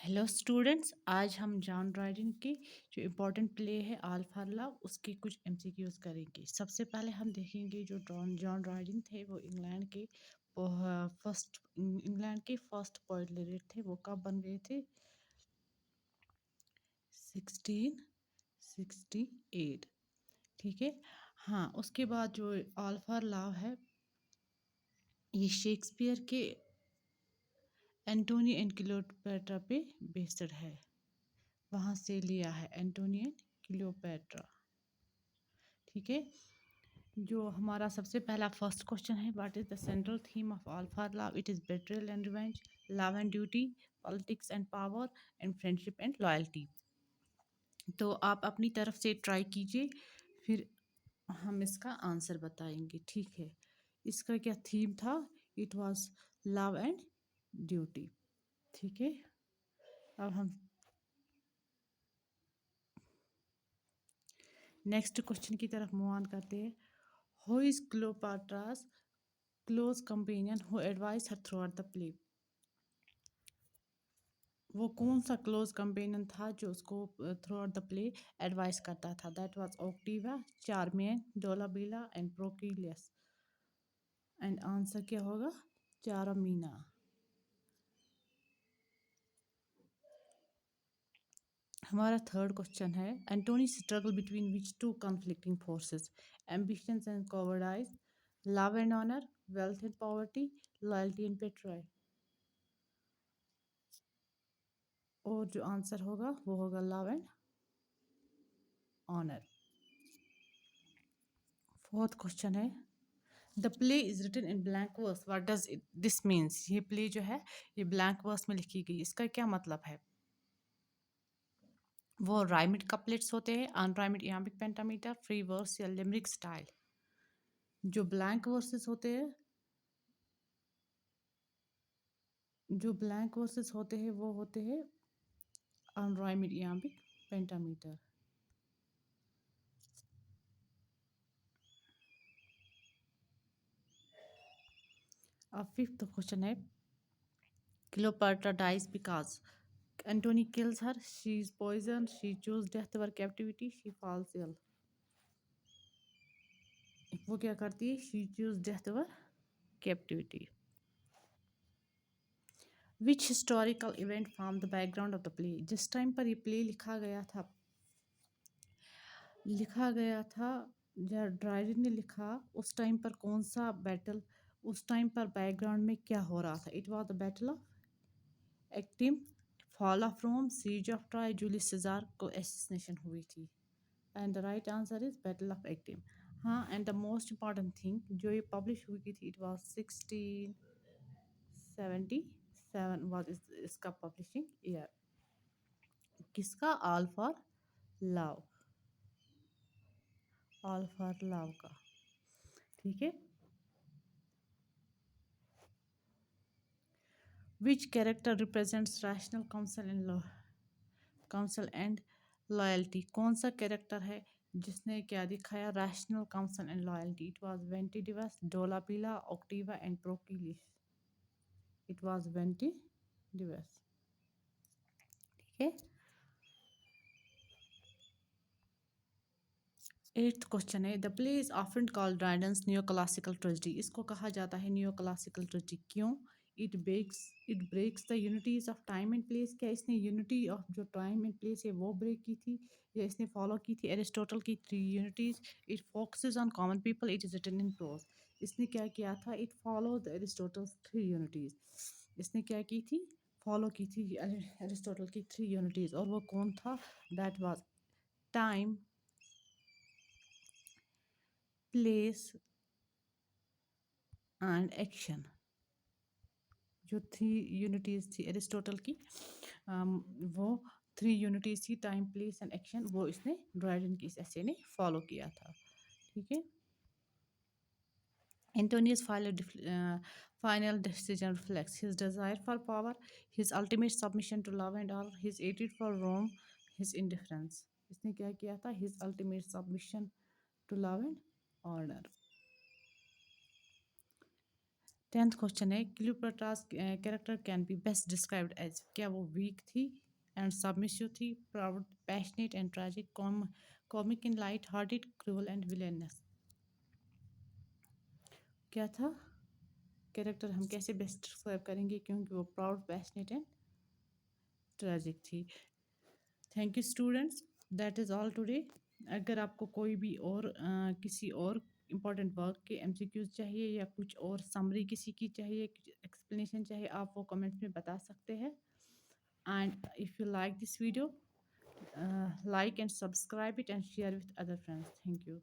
Hello students, आज हम John Dryden की जो इम्पोर्टेंट प्ले है ऑल फॉर लव उसके कुछ एमसीक्यूज करेंगे। सबसे पहले हम देखेंगे जो जॉन ड्राइडन थे वो इंग्लैंड के फर्स्ट पोएट laureate थे। वो कब बन गए थे? 1668। ठीक है। हाँ, उसके बाद जो ऑल फॉर लव है ये शेक्सपियर के एंटोनी एंड क्लियोपेट्रा पे बेस्ड है। वहाँ से लिया है एंटोनी एंड क्लियोपेट्रा। ठीक है। जो हमारा सबसे पहला फर्स्ट क्वेश्चन है, what is the central theme of All for Love? It is betrayal and revenge, love and duty, politics and power, and friendship and loyalty. तो आप अपनी तरफ से ट्राई कीजिए, फिर हम इसका आंसर बताएंगे। ठीक है। इसका क्या थीम था? It was love and duty. ठीक है। अब हम नेक्स्ट क्वेश्चन की तरफ मूव ऑन करते हैं। Who is Cleopatra's close companion who advise her throughout the play? वो कौन सा क्लोज कंपेनियन था जो उसको throughout the play advise करता था? That was Octavia, Charmian, Dolabella and Proculeius. And answer क्या होगा? चारामीना। हमारा थर्ड क्वेश्चन है, Antony struggle between which two conflicting forces? Ambitions and cowardice, love and honour, wealth and poverty, loyalty and betrayal. और जो answer होगा वो होगा love and honour. Fourth question है, the play is written in blank verse, what does it this means? ये play जो है ये ब्लैंक वर्स में लिखी गई, इसका क्या मतलब है? वो राइमिड कपलेट्स होते हैं, unrhymed iambic pentameter, free verse या लिमरिक स्टाइल। जो ब्लैंक वर्सेस होते हैं जो ब्लैंक वर्सेस होते हैं वो होते हैं अनराइमिड इयाम्बिक पेंटामीटर। अब फिफ्थ क्वेश्चन है, Cleopatra dies because Antony kills her, she is poisoned, she chose death over captivity, she falls ill। वो क्या करती है? she chose death over captivity। Which historical event formed the background of the play? जिस time पर ये play लिखा गया था जब ड्राइडन ने लिखा, उस टाइम पर कौन सा बैटल, उस टाइम पर बैकग्राउंड में क्या हो रहा था? It was the battle of Actium, fall of Rome, siege of Troy, Julius Caesar को एसेसिनेशन हुई थी। And the right answer is battle of Actium. हाँ, and the most important thing जो ये पब्लिश हुई थी, इट वाज 1677 वाज इसका publishing year. किसका? All for Love, All for Love का। ठीक है। Which character represents rational counsel and loyalty? कौन सा कैरेक्टर है जिसने क्या दिखाया? Rational counsel and loyalty. It was Ventidius, Dolabella, Octavia and Proculeius. It was Ventidius. ठीक है। एट्थ क्वेश्चन है, the play is often called Dryden's new classical tragedy. इसको कहा जाता है न्यू क्लासिकल ट्रेजिडी, क्यों? It breaks the unities of time and place. क्या इसने यूनिटी ऑफ जो टाइम एंड प्लेस है वो ब्रेक की थी, या इसने फॉलो की थी एरिस्टोटल की three unities? It focuses on common people, it is written in prose. इसने क्या किया था? It follow the Aristotle three unities. इसने क्या की थी? फॉलो की थी एरिस्टोटल की थ्री यूनिटीज। और वो कौन था? That was time, place and action. जो थ्री यूनिटीज़ थी एरिस्टोटल की, वो थ्री यूनिटीज़ थी, टाइम, प्लेस एंड एक्शन। वो इसने ड्राइडन की इस ऐसे ने फॉलो किया था। ठीक है। Antonius' final decision reflects his desire for power, his ultimate submission to love and honor, his hatred for Rome, his indifference। इसने क्या किया था? His ultimate submission to love and honor। 10th question है Cleopatra's character can be best described as, क्या वो weak थी and submissive थी, proud, passionate and tragic, comic in light hearted, cruel and villainous? क्या था कैरेक्टर, हम कैसे best describe करेंगे, क्योंकि वो प्राउड, पैशनेट एंड ट्रैजिक थी। Thank you students, that is all today. अगर आपको कोई भी और किसी और इम्पॉर्टेंट वर्क के एमसीक्यूज चाहिए या कुछ और समरी किसी की चाहिए, एक्सप्लेनेशन चाहिए, आप वो कमेंट में बता सकते हैं। And if you like this video, like and subscribe it and share with other friends. Thank you.